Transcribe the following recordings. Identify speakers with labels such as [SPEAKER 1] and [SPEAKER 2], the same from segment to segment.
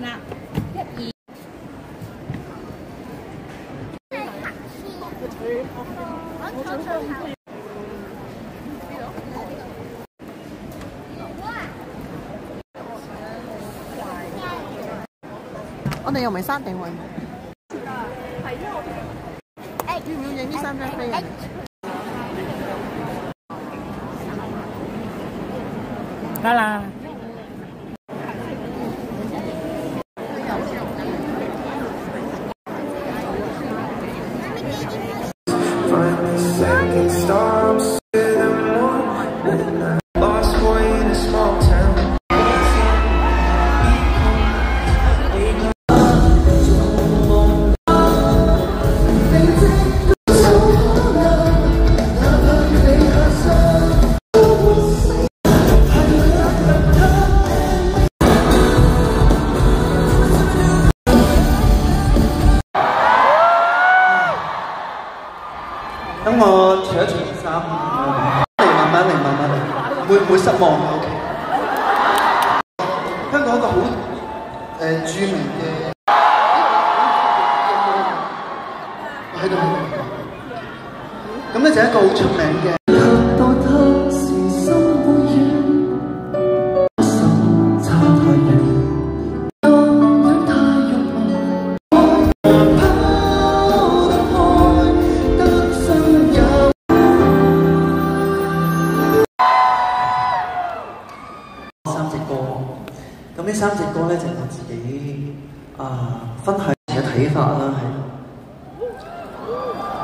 [SPEAKER 1] 啦，1、2。
[SPEAKER 2] 我哋又唔係山頂位，要唔要影啲3張飛啊？
[SPEAKER 1] 得啦。
[SPEAKER 3] 等我除一除件衫，慢慢嚟，會唔會失望啊 ？OK。香港一個好著名嘅喺度，咁咧就係一個好出名嘅。咁呢3隻歌咧就我自己分享嘅睇法啦，係。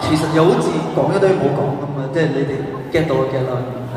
[SPEAKER 3] 其實又好似講一堆冇講咁啊，即係你哋 get 到就 get 啦，係。